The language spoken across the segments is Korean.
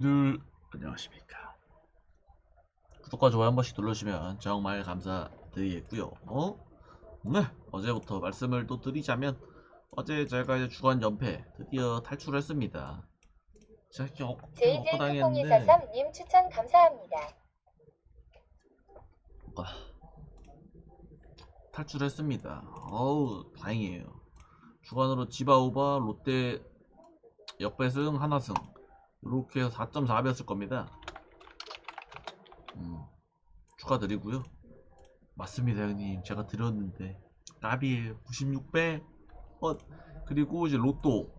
늘 안녕하십니까. 구독과 좋아요 한 번씩 눌러주시면 정말 감사드리겠고요. 네, 어제부터 말씀을 또 드리자면 어제 제가 이제 주간 연패 드디어 탈출했습니다. 제가 이렇게 억까당했는데 JJ900143님 추천 감사합니다. 탈출했습니다. 어우 다행이에요. 주간으로 지바오바 롯데 역배승 하나승 이렇게 해서 4.4배였을 겁니다. 축하드리고요. 맞습니다 형님, 제가 드렸는데 까비에요. 96배. 그리고 이제 로또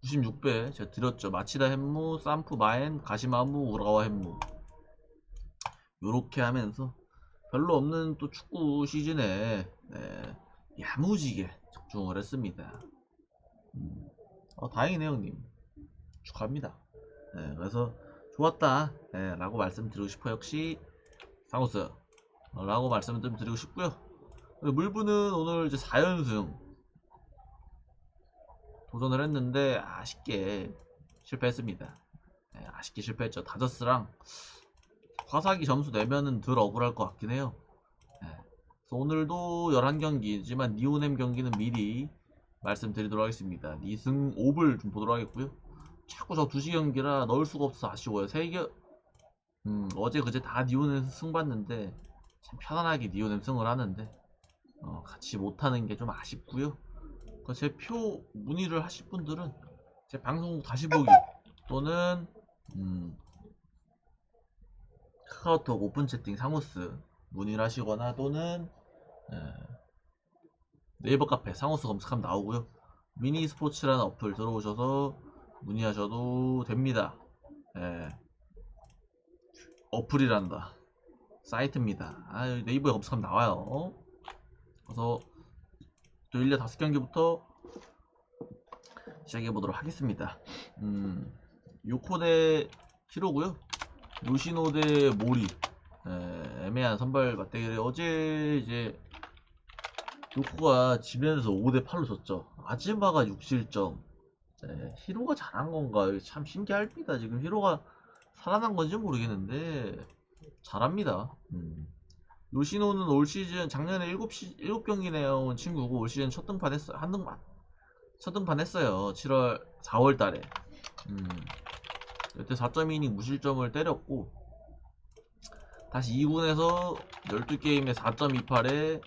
96배 제가 드렸죠. 마치다 햄무, 쌈프 마엔, 가시마무, 우라와 햄무 요렇게 하면서 별로 없는 또 축구 시즌에 야무지게 적중을 했습니다. 다행이네요 형님, 축하합니다. 그래서 좋았다 라고 말씀드리고 싶어요. 역시 상우스 라고 말씀을 좀 드리고 싶고요. 물부는 오늘 이제 4연승 도전을 했는데 아쉽게 실패했습니다. 아쉽게 실패했죠. 다저스랑 화사기 점수 내면은 덜 억울할 것 같긴 해요. 그래서 오늘도 11경기지만 니오넴 경기는 미리 말씀드리도록 하겠습니다. 2승 5을 좀 보도록 하겠고요. 자꾸 저 2시 경기라 넣을 수가 없어서 아쉬워요. 어제 그제 다 니오넴 승 봤는데 참 편안하게 니오넴 승을 하는데 같이 못하는 게 좀 아쉽고요. 제 표 문의를 하실 분들은 제 방송 다시 보기 또는 카카오톡 오픈 채팅 상호스 문의를 하시거나 또는 네이버 카페 상호스 검색하면 나오고요. 미니 스포츠라는 어플 들어오셔서 문의하셔도 됩니다. 어플이란다. 사이트입니다. 네이버에 검색하면 나와요. 그래서 또 1년 5경기부터 시작해보도록 하겠습니다. 요코 대 히로고요. 요시노 대 모리. 애매한 선발 맞대결에 어제 이제 요코가 지면서 5대8로 졌죠. 아즈마가 6실점. 히로가 잘한 건가? 참 신기합니다. 지금 히로가 살아난 건지 모르겠는데 잘합니다. 요시노는 올 시즌 작년에 7경기 내온 친구고 올 시즌 첫 등판 했어요. 첫 등판 했어요. 4월 달에. 이때 4.2이닝 무실점을 때렸고 다시 2군에서 12게임에 4.28에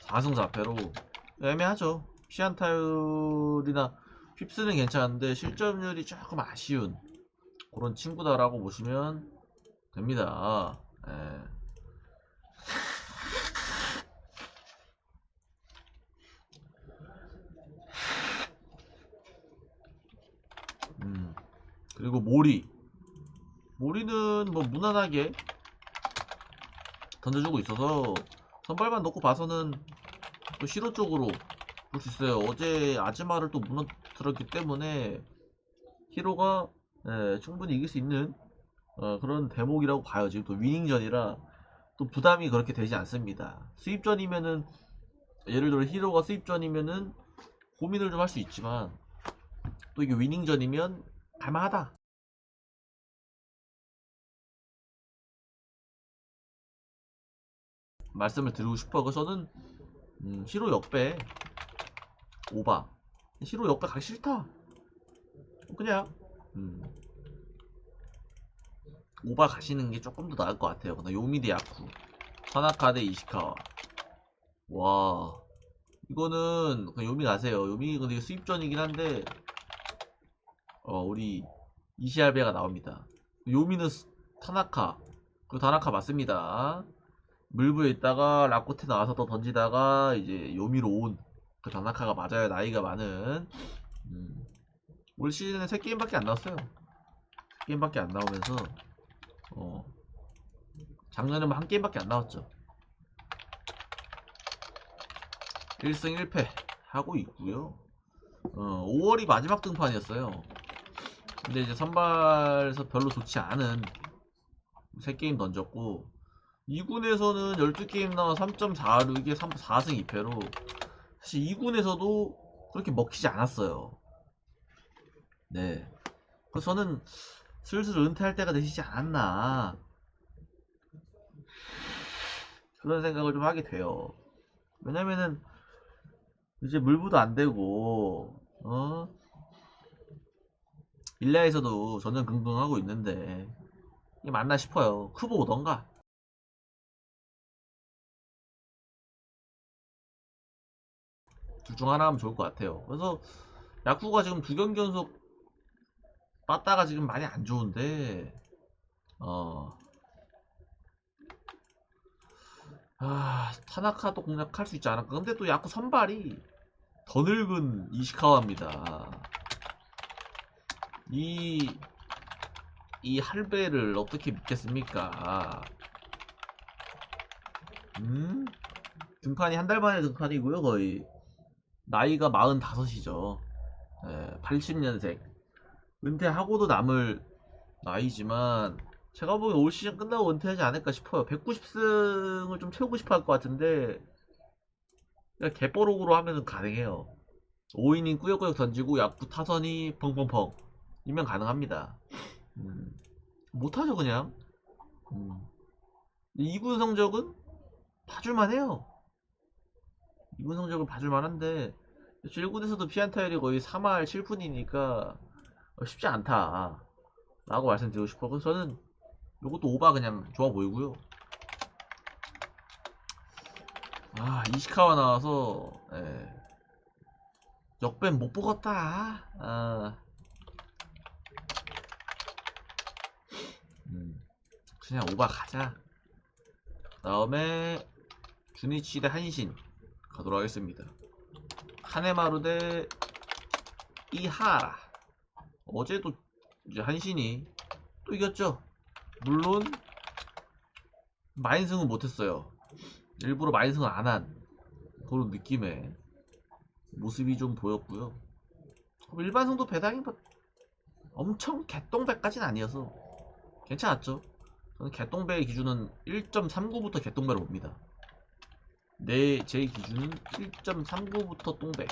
4승 4패로 애매하죠. 피안타율이나 핍스는 괜찮은데 실점률이 조금 아쉬운 그런 친구다라고 보시면 됩니다. 그리고 모리는 뭐 무난하게 던져주고 있어서 선발만 놓고 봐서는 또 시로 쪽으로 볼 수 있어요. 어제 아즈마를 또 무너뜨렸기 때문에 히로가 충분히 이길 수 있는 그런 대목이라고 봐요. 지금 또 위닝전이라 또 부담이 그렇게 되지 않습니다. 수입전이면은 예를 들어 히로가 수입전이면은 고민을 좀 할 수 있지만 또 이게 위닝전이면 갈만하다 말씀을 드리고 싶어. 그래서 저는 히로 역배 오바. 히로 역배 가기 싫다. 그냥 오바 가시는 게 조금 더 나을 것 같아요. 근데 요미대 야쿠, 타나카 대 이시카와. 와, 이거는 그냥 요미 가세요. 요미 근데 수입전이긴 한데 우리 이시알베가 나옵니다. 요미는 타나카, 그 타나카 맞습니다. 물부에 있다가 라코테 나와서 또 던지다가 이제 요미로 온 그 타나카가 맞아요. 나이가 많은. 음, 올 시즌에 3게임밖에 안 나왔어요. 3게임밖에 안 나오면서 어, 작년에는 1게임밖에 안 나왔죠. 1승 1패 하고 있고요. 5월이 마지막 등판이었어요. 근데 이제 선발에서 별로 좋지 않은 3게임 던졌고 2군에서는 12게임 나와 3.46에 4승 2패로 사실 2군에서도 그렇게 먹히지 않았어요. 네. 그래서 저는 슬슬 은퇴할 때가 되시지 않았나 그런 생각을 좀 하게 돼요. 왜냐면은 이제 물부도 안 되고 일라에서도 전전긍긍하고 있는데 이게 맞나 싶어요. 크보 오던가 둘 중 하나 하면 좋을 것 같아요. 그래서 야쿠가 지금 2경기 연속 빠따가 지금 많이 안 좋은데 타나카도 공략할 수 있지 않을까. 근데 또 야쿠 선발이 더 늙은 이시카와입니다. 이 할배를 어떻게 믿겠습니까? 등판이 한 달 만에 등판이고요. 거의 나이가 45이죠. 80년생 은퇴하고도 남을 나이지만 제가 보기엔 올 시즌 끝나고 은퇴하지 않을까 싶어요. 190승을 좀 채우고 싶어 할 것 같은데 그냥 개뽀록으로 하면은 가능해요. 5이닝 꾸역꾸역 던지고 야구 타선이 펑펑펑 이면 가능합니다. 못하죠 그냥. 2군 성적은 봐줄만해요. 2군 성적은 봐줄만한데 1군에서도 피안타율이 거의 3할 7푼이니까 쉽지 않다 라고 말씀드리고 싶어. 그래서 저는 요것도 오바 그냥 좋아 보이고요. 이시카와 나와서 역밴 못 보겠다. 그냥 오바 가자. 다음에 주니치 대 한신 가도록 하겠습니다. 카네마루 대 이하라. 어제도 이제 한신이 또 이겼죠. 물론 마인승은 못했어요. 일부러 마인승을 안 한 그런 느낌의 모습이 좀 보였고요. 일반 승도 배당이 뭐 엄청 개똥배까지는 아니어서 괜찮았죠. 저는 개똥배의 기준은 1.39부터 개똥배로 봅니다. 제 기준은 1.39부터 똥배.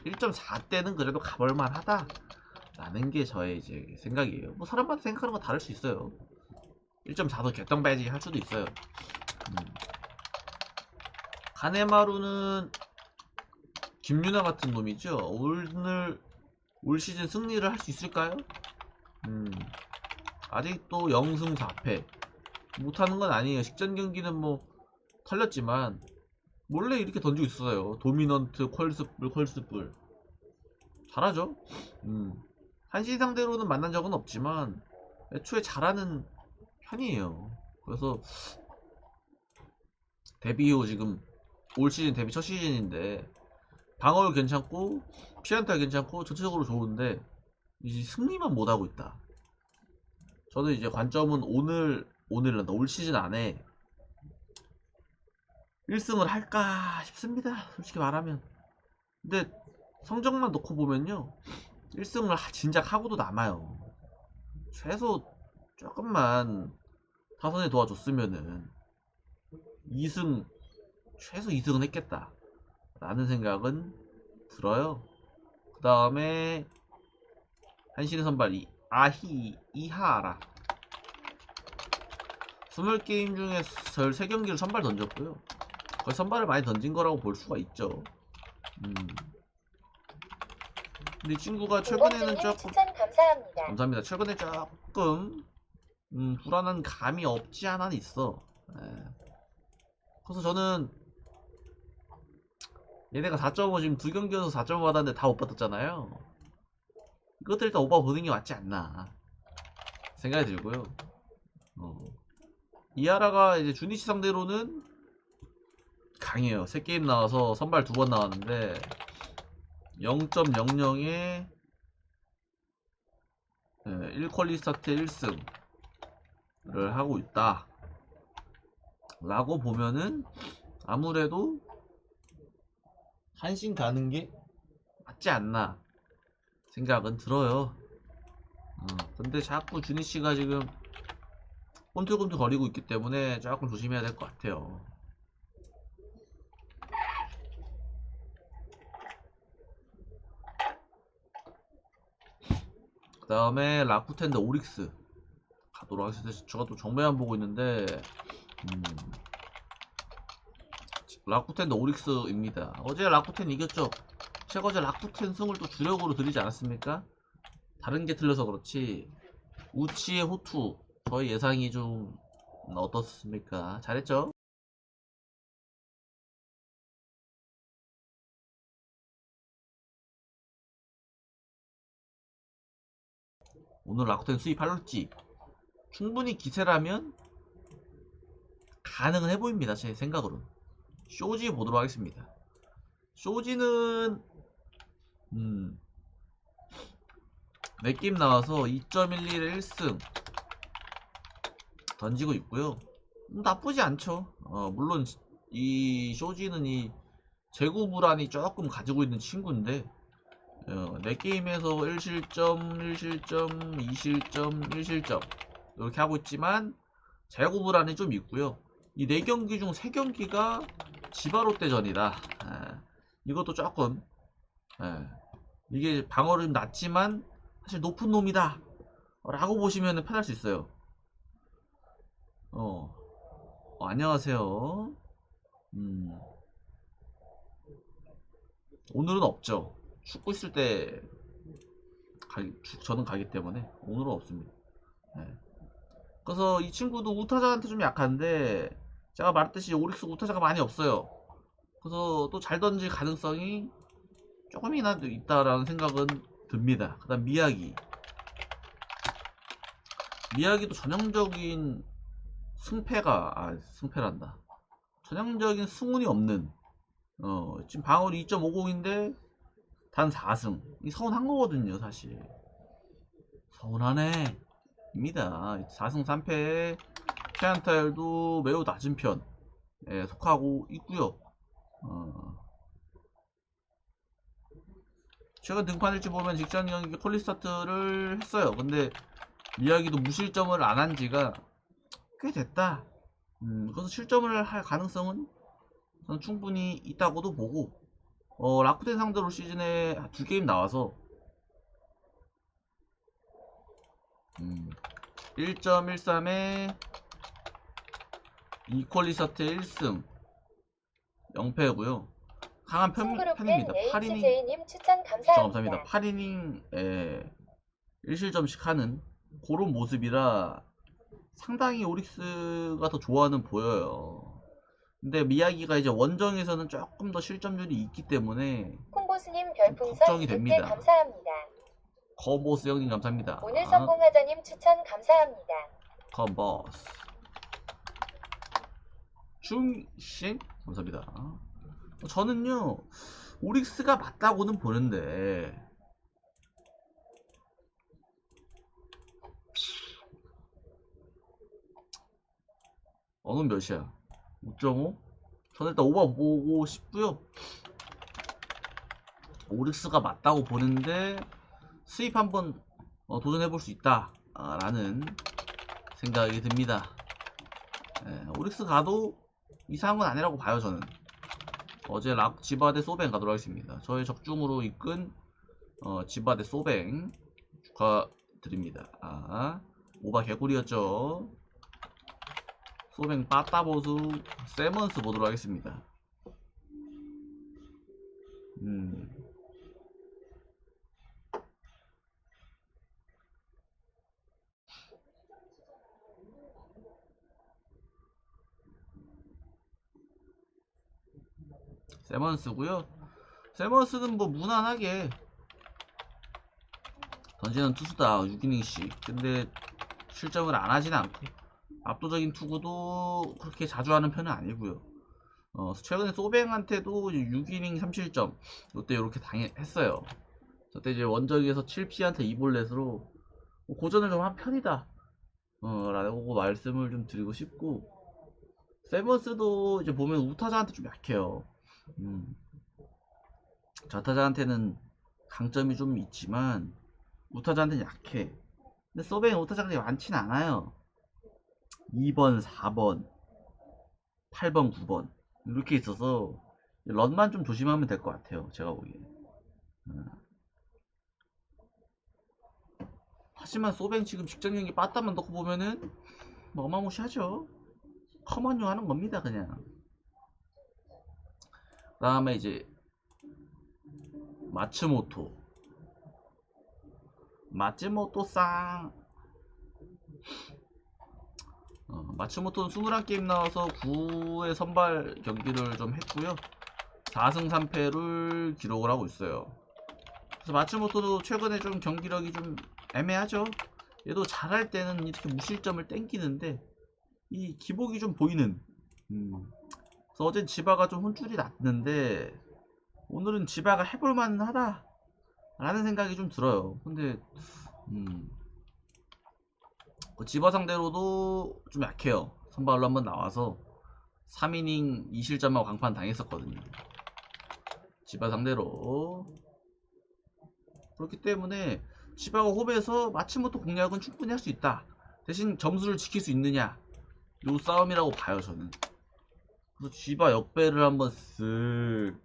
1.4대는 그래도 가볼만 하다 라는 게 저의 이제 생각이에요. 뭐 사람마다 생각하는 건 다를 수 있어요. 1.4도 개똥배지 할 수도 있어요. 카네마루는 김유나 같은 놈이죠. 올 시즌 승리를 할 수 있을까요? 아직도 0승 4패 못하는 건 아니에요. 식전 경기는 뭐 털렸지만 몰래 이렇게 던지고 있어요. 도미넌트 컬스뿔 잘하죠. 한신 상대로는 만난 적은 없지만 애초에 잘하는 편이에요. 그래서 데뷔 후 지금 올 시즌 데뷔 첫 시즌인데 방어율 괜찮고 피안타 괜찮고 전체적으로 좋은데 이제 승리만 못하고 있다. 저는 이제 관점은 오늘란다 올 시즌 안에 1승을 할까 싶습니다. 솔직히 말하면. 근데 성적만 놓고 보면요 1승을 진작 하고도 남아요. 최소 조금만 타선에 도와줬으면은 2승 최소 2승은 했겠다 라는 생각은 들어요. 그 다음에 한신의 선발 이하라 20게임 중에 13경기를 선발 던졌고요. 거의 선발을 많이 던진 거라고 볼 수가 있죠. 근데 이 친구가 최근에는 조금 추천 감사합니다. 감사합니다. 최근에 조금 불안한 감이 없지 않아 있어. 그래서 저는 얘네가 4.5 지금 2경기여서 4.5 받았는데 다 못 받았잖아요. 이것들 일단 오빠 보는 게 맞지 않나 생각이 들고요. 이하라가 이제 주니치 상대로는 강해요. 3게임 나와서 선발 2번 나왔는데 0.00에 1퀄리 스타트 1승을 하고 있다 라고 보면은 아무래도 한신 가는 게 맞지 않나 생각은 들어요. 근데 자꾸 주니치가 지금 꼼틀꼼틀 거리고 있기 때문에 조금 조심해야 될 것 같아요. 그 다음에 라쿠텐 대 오릭스 가도록 하겠습니다. 제가 또 정배만 보고 있는데 라쿠텐 대 오릭스입니다. 어제 라쿠텐 이겼죠. 제가 어제 라쿠텐 승을 또 주력으로 드리지 않았습니까? 다른 게 틀려서 그렇지 우치의 호투 저희 예상이 좀 어떻습니까? 잘했죠? 오늘 라쿠텐 수입할지 충분히 기세라면 가능은 해보입니다. 제 생각으로는. 쇼지 보도록 하겠습니다. 쇼지는 4게임 나와서 2.11에 1승 던지고 있고요. 나쁘지 않죠. 물론 이 쇼지는 이 재구 불안이 조금 가지고 있는 친구인데 4게임에서 1실점, 1실점, 2실점, 1실점 이렇게 하고 있지만 재구 불안이 좀 있고요. 이 4경기 중 3경기가 지바롯데전이다. 이것도 조금 이게 방어력이 낮지만 사실 높은 놈이다 라고 보시면 편할 수 있어요. 안녕하세요. 오늘은 없죠. 축구 있을 때 저는 가기 때문에 오늘은 없습니다. 그래서 이 친구도 우타자한테 좀 약한데 제가 말했듯이 오릭스 우타자가 많이 없어요. 그래서 또 잘 던질 가능성이 조금이나도 있다라는 생각은 듭니다. 그 다음 미야기도 전형적인 승패란다. 전형적인 승운이 없는 지금 방어율 2.50인데 단 4승 이 서운한 거거든요. 사실 서운하네 입니다. 4승 3패 피안타율도 매우 낮은 편에 속하고 있고요. 최근 등판일지 보면 직전 경기 콜리스타트를 했어요. 근데 미야기도 무실점을 안 한 지가 꽤 됐다. 그래서 실점을 할 가능성은 저는 충분히 있다고도 보고 라쿠텐 상대로 시즌에 2게임 나와서 1.13에 이퀄리서트 1승 0패고요. 강한 편입니다. 8이닝 HJ님 추천 감사합니다. 감사합니다. 8이닝에 1실점씩 하는 그런 모습이라 상당히 오릭스가 더 좋아하는 보여요. 근데 미야기가 이제 원정에서는 조금 더 실점률이 있기 때문에 콩보스님 별풍선 걱정이 200개 됩니다. 감사합니다. 커보스 형님 감사합니다. 오늘 성공하자님 추천 감사합니다. 커보스 중신 감사합니다. 저는요 오릭스가 맞다고는 보는데 어느 몇이야? 5.5? 저는 일단 오버 보고 싶고요. 오릭스가 맞다고 보는데 수입 한번 도전해볼 수 있다 라는 생각이 듭니다. 오릭스 가도 이상한 건 아니라고 봐요. 저는 어제 지바 대 소뱅 가도록 하겠습니다. 저의 적중으로 이끈 지바 대 소뱅 축하드립니다. 오바 개꿀이었죠. 소뱅 빠따보수 세먼스 보도록 하겠습니다. 세먼스고요. 세먼스는 뭐 무난하게 던지는 투수다. 6이닝씩. 근데 실점을 안 하진 않고 압도적인 투구도 그렇게 자주 하는 편은 아니고요. 최근에 소뱅한테도 6이닝 3실점 이때 이렇게 당했어요. 저때 이제 원정에서 7피한테 2볼넷으로 고전을 좀 한 편이다 라고 말씀을 좀 드리고 싶고, 세먼스도 이제 보면 우타자한테 좀 약해요. 좌타자한테는 강점이 좀 있지만 우타자한테는 약해. 근데 소뱅 우타자가 많진 않아요. 2번, 4번, 8번, 9번 이렇게 있어서 런만 좀 조심하면 될 것 같아요. 제가 보기에. 하지만 소뱅 지금 직전 경기 빠따만 넣고 보면은 뭐 어마무시하죠. 커먼유 하는 겁니다 그냥. 그 다음에 이제 마츠모토 쌍. 마츠모토는 21게임 나와서 9회 선발 경기를 좀 했고요. 4승 3패를 기록을 하고 있어요. 그래서 마츠모토도 최근에 좀 경기력이 좀 애매하죠. 얘도 잘할 때는 이렇게 무실점을 땡기는데 이 기복이 좀 보이는. 그래서 어제 지바가 좀 혼쭐이 났는데 오늘은 지바가 해볼만 하다 라는 생각이 좀 들어요. 근데 그 지바 상대로도 좀 약해요. 선발로 한번 나와서 3이닝 2실점하고 강판 당했었거든요. 지바 상대로. 그렇기 때문에 지바가 홈에서 마츠모토 공략은 충분히 할 수 있다. 대신 점수를 지킬 수 있느냐 요 싸움이라고 봐요 저는. 그래서 지바 역배를 한번 쓱.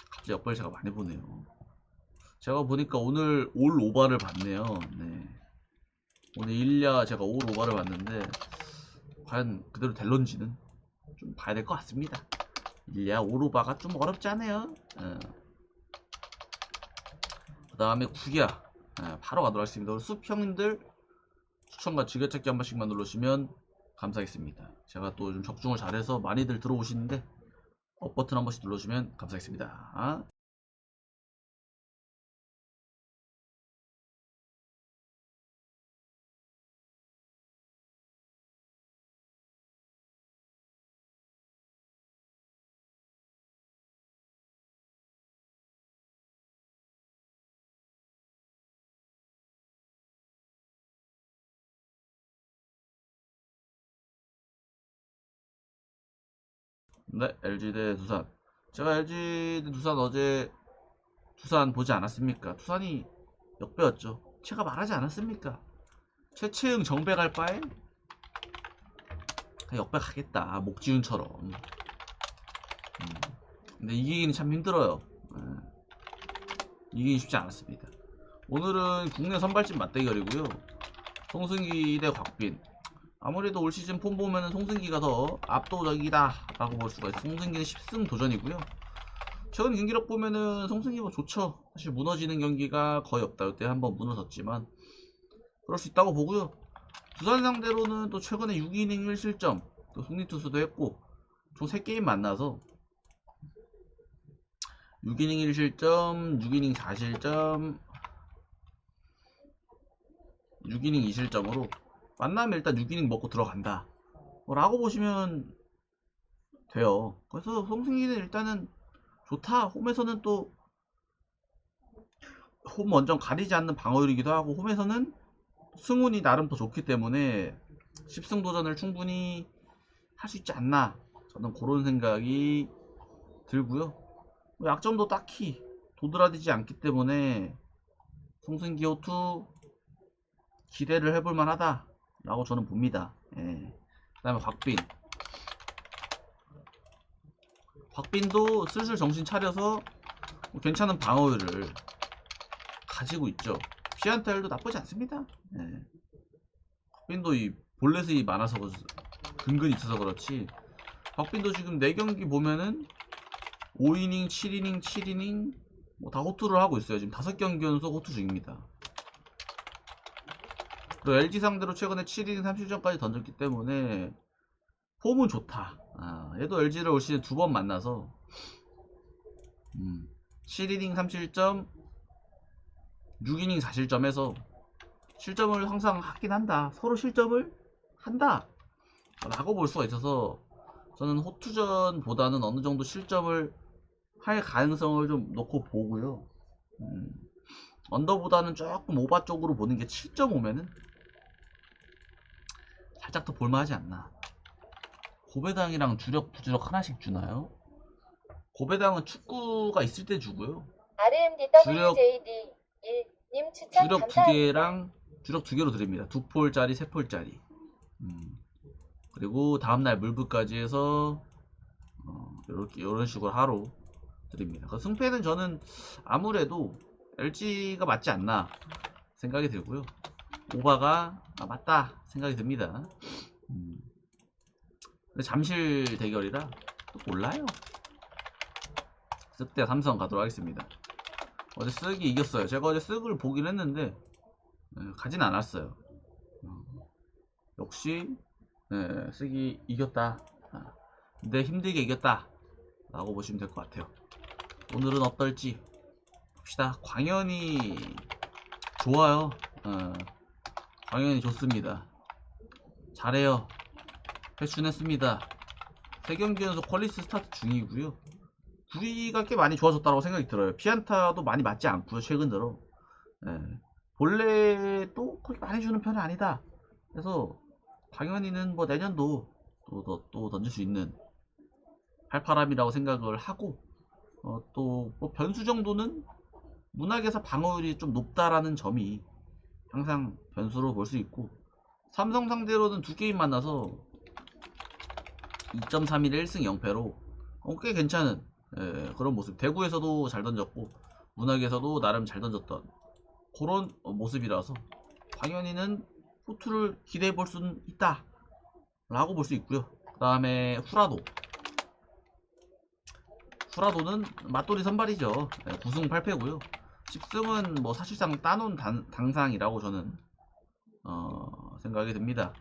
갑자기 역배를 제가 많이 보네요. 제가 보니까 오늘 올 오바를 봤네요. 네. 오늘 일야 제가 올 오바를 봤는데 과연 그대로 될런지는 좀 봐야 될 것 같습니다. 일야 올 오바가 좀 어렵지 않아요. 그 다음에 구기야. 바로 가도록 하겠습니다. 우리 숲형님들 추천과 즐겨찾기 한 번씩만 눌러주시면 감사하겠습니다. 제가 또 좀 적중을 잘해서 많이들 들어오시는데 업 버튼 한 번씩 눌러주시면 감사하겠습니다. 네, LG 대 두산. 제가 LG 대 두산 어제 두산 보지 않았습니까? 두산이 역배였죠. 제가 말하지 않았습니까? 최채응 정배 갈 바에 그냥 역배 가겠다. 목지훈처럼. 근데 이기기는 참 힘들어요. 이기기 쉽지 않았습니다. 오늘은 국내 선발진 맞대결이고요. 송승기 대 곽빈. 아무래도 올 시즌 폼 보면은 송승기가 더 압도적이다 라고 볼 수가 있어요. 송승기는 10승 도전이고요. 최근 경기력 보면은 송승기가 좋죠. 사실 무너지는 경기가 거의 없다. 이때 한번 무너졌지만 그럴 수 있다고 보고요. 두산 상대로는 또 최근에 6이닝 1실점 또 승리투수도 했고 총 3게임 만나서 6이닝 1실점 6이닝 4실점 6이닝 2실점으로 만나면 일단 6이닝 먹고 들어간다 라고 보시면 돼요. 그래서 송승기는 일단은 좋다. 홈에서는 또 홈 원정 가리지 않는 방어율이기도 하고 홈에서는 승운이 나름 더 좋기 때문에 10승 도전을 충분히 할 수 있지 않나 저는 그런 생각이 들고요. 약점도 딱히 도드라지지 않기 때문에 송승기 호투 기대를 해볼 만하다 라고 저는 봅니다. 그 다음에 곽빈도 슬슬 정신 차려서 괜찮은 방어율을 가지고 있죠. 피안타율도 나쁘지 않습니다. 곽빈도 이 볼넷이 많아서 근근히 있어서 그렇지 곽빈도 지금 4경기 보면은 5이닝 7이닝 7이닝 뭐 다 호투를 하고 있어요. 지금 5경기 연속 호투 중입니다. 그리고 LG 상대로 최근에 7이닝 3실점까지 던졌기 때문에 폼은 좋다. 얘도 LG를 올 시즌 2번 만나서 7이닝 3실점 6이닝 4실점에서 실점을 항상 하긴 한다. 서로 실점을 한다 라고 볼 수가 있어서 저는 호투전보다는 어느 정도 실점을 할 가능성을 좀 놓고 보고요. 언더보다는 조금 오바 쪽으로 보는 게 7.5면은 살짝 더 볼만하지 않나. 고배당이랑 주력 부주력 하나씩 주나요? 고배당은 축구가 있을 때 주고요. RMDWJD 1님 추천 주력 감사합니다. 2개랑 주력 2개로 드립니다. 2폴짜리 3폴짜리. 그리고 다음날 물부까지 해서 이렇게 이런 식으로 하루 드립니다. 그 승패는 저는 아무래도 LG가 맞지 않나. 생각이 들고요. 오바가 맞다 생각이 듭니다. 근데 잠실 대결이라 또 몰라요. 쓱대 삼성 가도록 하겠습니다. 어제 쓱이 이겼어요. 제가 어제 쓱을 보긴 했는데 가진 않았어요. 역시 쓱이 이겼다. 근데 힘들게 이겼다 라고 보시면 될 것 같아요. 오늘은 어떨지 봅시다. 광현이 좋아요. 광현이 좋습니다. 잘해요. 회춘했습니다. 3경기 연속 퀄리스 스타트 중이고요. 구리가 꽤 많이 좋아졌다고 생각이 들어요. 피안타도 많이 맞지 않고요. 최근 들어 본래도 그렇게 많이 주는 편은 아니다. 그래서 광현이는 뭐 내년도 또 던질 수 있는 팔파람이라고 생각을 하고 또 뭐 변수 정도는 문학에서 방어율이 좀 높다라는 점이 항상 변수로 볼 수 있고, 삼성 상대로는 두 게임 만나서 2.31 1승 0패로 꽤 괜찮은 그런 모습. 대구에서도 잘 던졌고 문학에서도 나름 잘 던졌던 그런 모습이라서 광현이는 호투를 기대해 볼 수는 있다 라고 볼 수 있고요. 그 다음에 후라도는 맞돌이 선발이죠. 9승 8패고요 10승은 뭐 사실상 따놓은 당상이라고 저는 생각이 듭니다.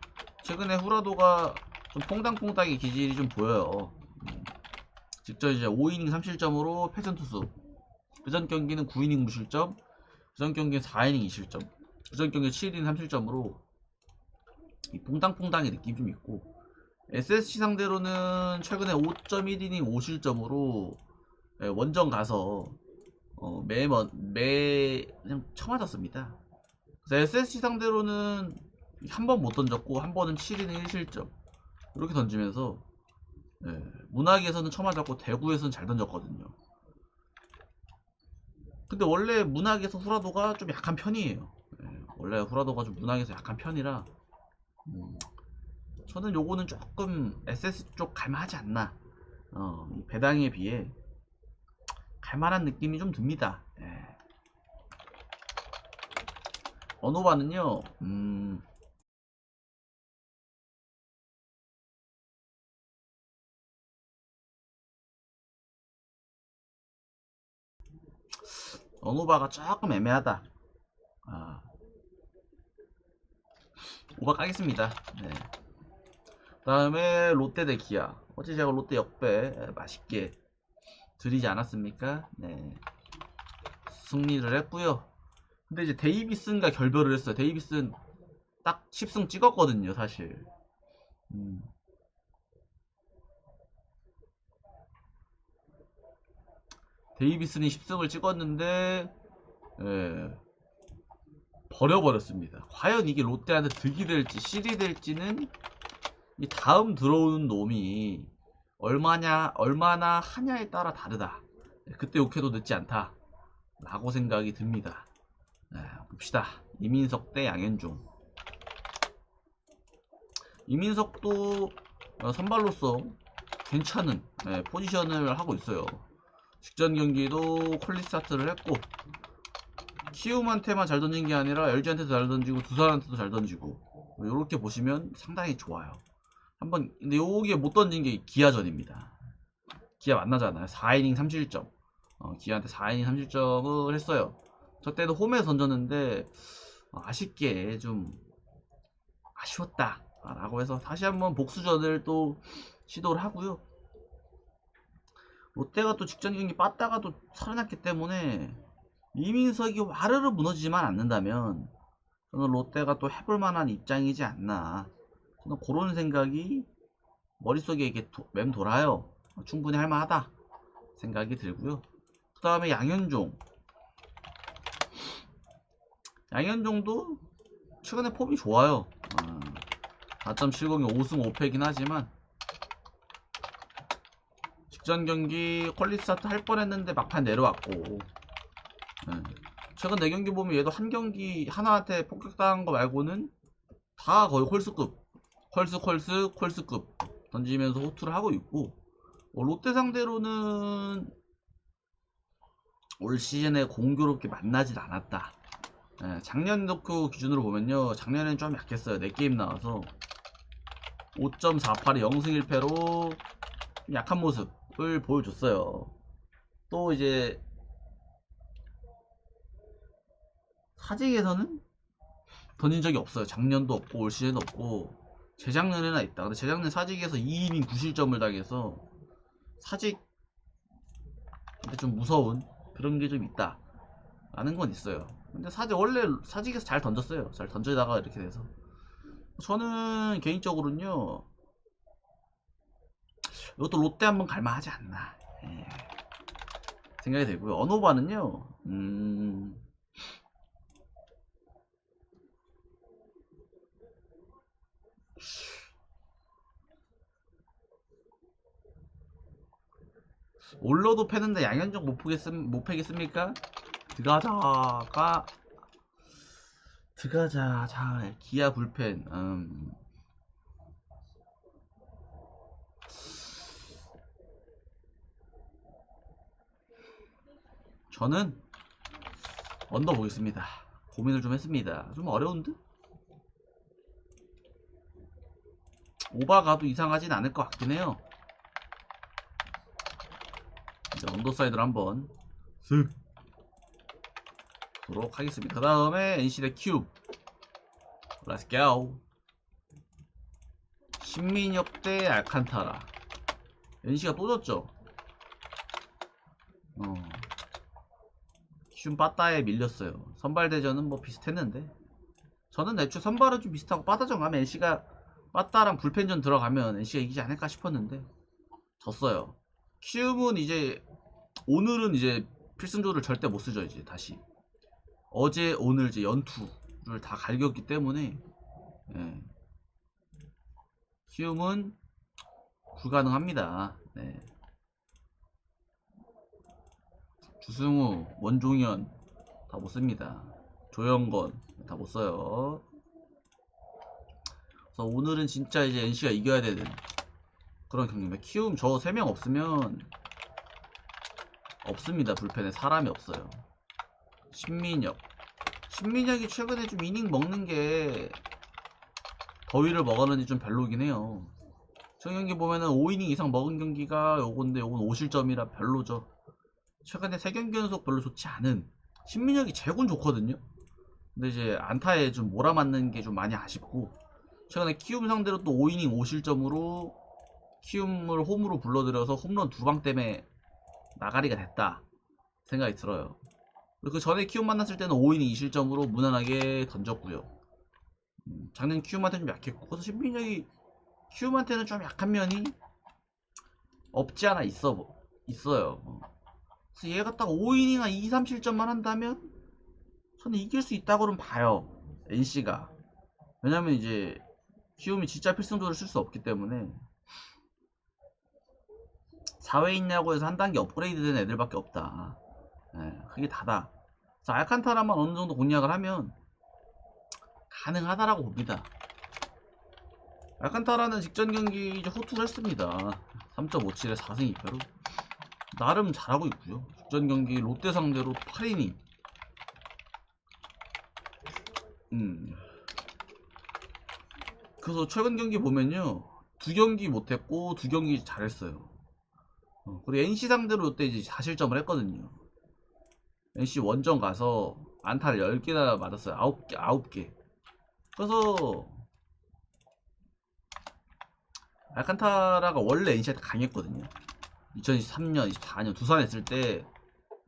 최근에 후라도가 좀 퐁당퐁당의 기질이 좀 보여요. 직접 이제 5이닝 3실점으로 패전투수, 그전 경기는 9이닝 무실점, 그전 경기는 4이닝 2실점, 그전 경기 7이닝 3실점으로 이 퐁당퐁당의 느낌이 좀 있고, SSC 상대로는 최근에 5.1이닝 5실점으로 원정 가서 그냥 쳐맞았습니다. 그래서 SSC 상대로는 한 번 못 던졌고 한 번은 7이닝 1실점 이렇게 던지면서 문학에서는 쳐맞았고 대구에서는 잘 던졌거든요. 근데 원래 문학에서 후라도가 좀 약한 편이에요. 원래 후라도가 좀 문학에서 약한 편이라 저는 요거는 조금 SS 쪽 갈만하지 않나. 배당에 비해 갈만한 느낌이 좀 듭니다. 언어바는요, 언어바가 조금 애매하다. 오바 까겠습니다. 그 다음에 롯데 대 기아. 어제 제가 롯데 역배 맛있게 드리지 않았습니까? 승리를 했고요. 근데 이제 데이비슨과 결별을 했어요. 데이비슨 딱 10승 찍었거든요, 사실. 데이비슨이 10승을 찍었는데 버려버렸습니다. 과연 이게 롯데한테 득이 될지 실이 될지는 이 다음 들어오는 놈이 얼마나 하냐에 따라 다르다. 그때 욕해도 늦지 않다 라고 생각이 듭니다. 봅시다. 이민석 대 양현종. 이민석도 선발로서 괜찮은 포지션을 하고 있어요. 직전 경기도 퀄리스타트를 했고 키움한테만 잘 던진 게 아니라 LG한테도 잘 던지고 두산한테도 잘 던지고 이렇게 보시면 상당히 좋아요. 근데 요게 못 던진 게 기아전입니다. 기아 만나잖아요. 4이닝 3실점. 기아한테 4이닝 3실점을 했어요. 저 때도 홈에서 던졌는데 아쉽게 좀 아쉬웠다 라고 해서 다시 한번 복수전을 또 시도를 하고요. 롯데가 또 직전 경기 빠따가도 살아났기 때문에 이민석이 와르르 무너지지만 않는다면 저는 롯데가 또 해볼 만한 입장이지 않나. 저는 그런 생각이 머릿속에 이렇게 맴돌아요. 충분히 할만하다 생각이 들고요. 그 다음에 양현종도 최근에 폼이 좋아요. 4.70이 5승 5패이긴 하지만 직전 경기 퀄리스타트 할 뻔했는데 막판 내려왔고 최근 4경기 보면 얘도 한 경기 하나한테 폭격당한 거 말고는 다 거의 콜스급 콜스급 던지면서 호투를 하고 있고, 롯데 상대로는 올 시즌에 공교롭게 만나질 않았다 예, 작년 놓고 기준으로 보면요, 작년엔 좀 약했어요. 4게임 나와서 5.48의 0승 1패로 약한 모습을 보여줬어요. 또 이제 사직에서는 던진 적이 없어요. 작년도 없고 올 시즌도 없고 재작년에나 있다. 근데 재작년 사직에서 2이닝 9실점을 당해서 사직 근데 좀 무서운 그런 게 좀 있다 라는 건 있어요. 근데 원래 사직에서 잘 던졌어요. 잘 던지다가 이렇게 돼서 저는 개인적으로는요, 이것도 롯데 한번 갈만하지 않나, 예, 생각이 되고요. 언오바는요, 올러도 패는데 양현종 못 패겠습니까? 드가자 자 기아 불펜. 저는 언더 보겠습니다. 고민을 좀 했습니다. 좀 어려운데? 오바 가도 이상하진 않을 것 같긴 해요. 이제 언더 사이드로 한번 슥 보도록 하겠습니다. 그 다음에 NC 대 큐브. Let's go. 신민혁 대 알칸타라. NC가 또 졌죠. 큐브 빠따에 밀렸어요. 선발 대전은 뭐 비슷했는데, 저는 애초에 선발은 좀 비슷하고 빠따전 가면 NC가 빠따랑 불펜전 들어가면 NC가 이기지 않을까 싶었는데 졌어요. 키움은 이제 오늘은 이제 필승조를 절대 못 쓰죠. 이제 다시 어제 오늘 이제 연투를 다 갈겼기 때문에, 예, 키움은 불가능합니다. 네. 주승우, 원종현 다 못 씁니다. 조영건 다 못 써요. 그래서 오늘은 진짜 이제 NC가 이겨야 되는 그런 경기입니다. 키움 저 3명 없으면 없습니다. 불펜에 사람이 없어요. 신민혁이 최근에 좀 이닝 먹는 게 더위를 먹었는지 좀 별로긴 해요. 저 경기 보면은 5이닝 이상 먹은 경기가 요건데 요건 5실점이라 별로죠. 최근에 3경기 연속 별로 좋지 않은 신민혁이 제군 좋거든요. 근데 이제 안타에 좀 몰아맞는 게 좀 많이 아쉽고, 최근에 키움 상대로 또 5이닝 5실점으로 키움을 홈으로 불러들여서 홈런 2방 때문에 나가리가 됐다 생각이 들어요. 그 전에 키움 만났을 때는 5이닝 2실점으로 무난하게 던졌고요. 작년 키움한테 좀 약했고, 그래서 신민혁이 키움한테는 좀 약한 면이 없지 않아 있어요. 그래서 얘가 딱 5이닝 한 2, 3실점만 한다면 저는 이길 수 있다고는 봐요. NC가. 왜냐면 이제 키움이 진짜 필승조를 쓸 수 없기 때문에 4회 있냐고 해서 한 단계 업그레이드 된 애들밖에 없다. 네, 그게 다다. 자, 알칸타라만 어느 정도 공략을 하면 가능하다라고 봅니다. 알칸타라는 직전 경기 이제 호투를 했습니다. 3.57에 4승 2패로 나름 잘하고 있고요. 직전 경기 롯데 상대로 8이닝. 그래서 최근 경기 보면요, 2경기 못했고 2경기 잘했어요. 그리고 NC 상대로 롯데 이제 4실점을 했거든요. NC 원정 가서 안타를 10개나 맞았어요. 9개. 그래서 알칸타라가 원래 NC한테 강했거든요. 2023년, 24년 두산 했을 때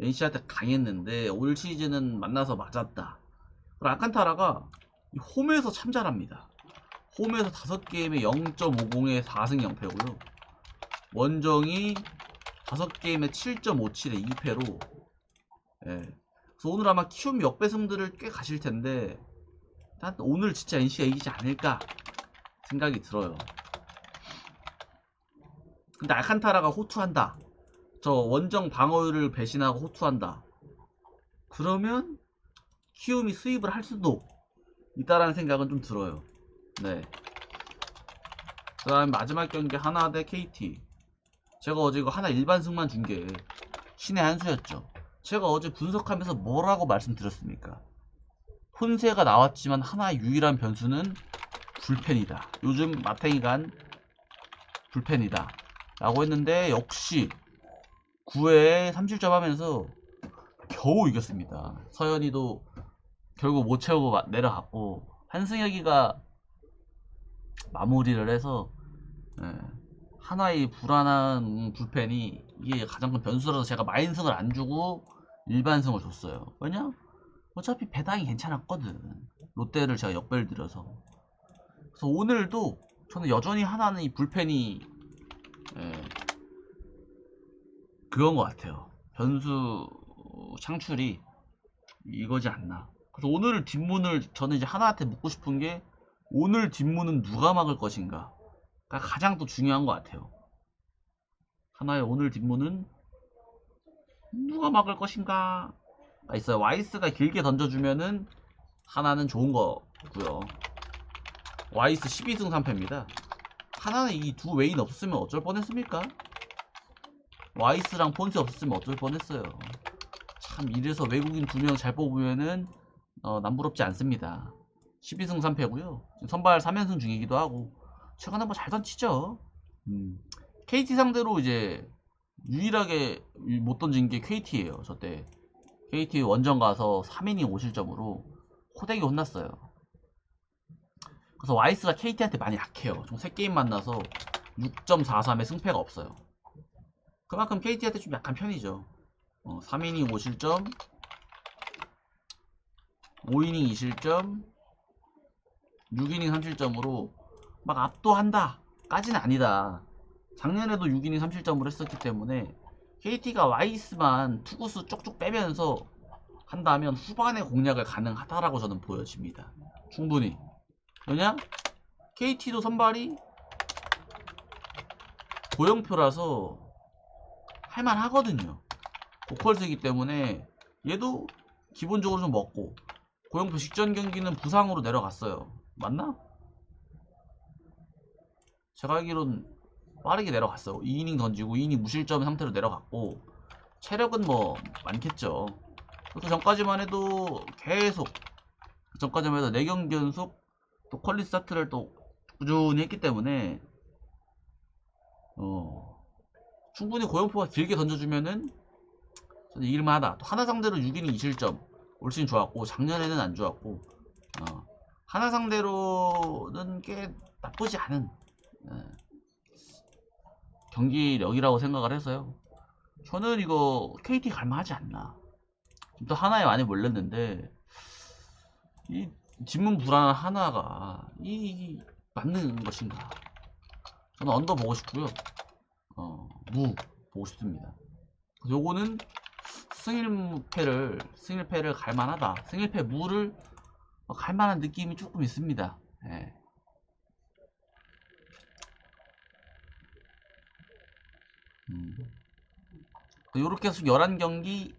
NC한테 강했는데 올 시즌은 만나서 맞았다. 그리고 알칸타라가 홈에서 참 잘합니다. 홈에서 5게임에 0.50에 4승 0패고요. 원정이 5게임에 7.57에 2패로, 예. 그래서 오늘 아마 키움 역배승들을 꽤 가실 텐데 오늘 진짜 NC가 이기지 않을까 생각이 들어요. 근데 알칸타라가 호투한다. 저 원정 방어율을 배신하고 호투한다. 그러면 키움이 수입을 할 수도 있다라는 생각은 좀 들어요. 네. 그 다음 마지막 경기 하나 대 KT. 제가 어제 이거 하나 일반승만 준 게 신의 한 수였죠. 제가 어제 분석하면서 뭐라고 말씀드렸습니까? 폰세가 나왔지만 하나의 유일한 변수는 불펜이다. 요즘 마탱이간 불펜이다 라고 했는데 역시 9회에 3실점 하면서 겨우 이겼습니다. 서현이도 결국 못 채우고 내려갔고 한승혁이가 마무리를 해서 하나의 불안한 불펜이 이게 가장 큰 변수라서 제가 마인승을 안 주고 일반승을 줬어요. 왜냐? 어차피 배당이 괜찮았거든. 롯데를 제가 역배를 드려서. 그래서 오늘도 저는 여전히 하나는 이 불펜이 그건 것 같아요. 변수 창출이 이거지 않나. 그래서 오늘 뒷문을 저는 이제 하나한테 묻고 싶은 게 오늘 뒷문은 누가 막을 것인가 가 가장 또 중요한 것 같아요. 하나의 오늘 뒷문은 누가 막을 것인가 있어요. 와이스가 길게 던져주면은 하나는 좋은 거고요. 와이스 12승 3패입니다. 하나는 이 두 웨인 없으면 어쩔 뻔했습니까? 와이스랑 폰스 없었으면 어쩔 뻔했어요. 참 이래서 외국인 2명 잘 뽑으면은 남부럽지 않습니다. 12승 3패고요. 선발 3연승 중이기도 하고 최근에 뭐 잘 던치죠. KT 상대로 이제 유일하게 못 던진 게 KT예요. 저때 KT 원정 가서 3이닝 5실점으로 호되게 혼났어요. 그래서 와이스가 KT한테 많이 약해요. 총 3게임 만나서 6.43의 승패가 없어요. 그만큼 KT한테 좀 약한 편이죠. 3이닝 5실점 5이닝 2실점 6이닝 3실점으로 막 압도한다 까지는 아니다. 작년에도 6이닝 3실점을 했었기 때문에 KT가 와이스만 투구수 쪽쪽 빼면서 한다면 후반에 공략을 가능하다라고 저는 보여집니다. 충분히. 왜냐? KT도 선발이 고영표라서 할만하거든요. 고퀄스이기 때문에 얘도 기본적으로 좀 먹고 고영표 직전 경기는 부상으로 내려갔어요. 맞나? 제가 알기론 빠르게 내려갔어요. 2이닝 던지고 2이닝 무실점 상태로 내려갔고 체력은 뭐 많겠죠. 그 전까지만 해도 계속 그 전까지만 해도 4경기 연속 또 퀄리 스타트를 또 꾸준히 했기 때문에 충분히 고영표가 길게 던져주면은 저는 이길만하다. 또 하나 상대로 6이닝 2실점 올 시즌 좋았고 작년에는 안 좋았고 하나 상대로는 꽤 나쁘지 않은 경기력이라고 생각을 해서요. 저는 이거 KT 갈만하지 않나. 또 하나에 많이 몰렸는데 이 뒷문 불안한 하나가 이 맞는 것인가? 저는 언더 보고 싶고요. 무 보고 싶습니다. 요거는 승일패를 갈만하다. 승일패 무를 갈만한 느낌이 조금 있습니다. 예. 요렇게 해서 11경기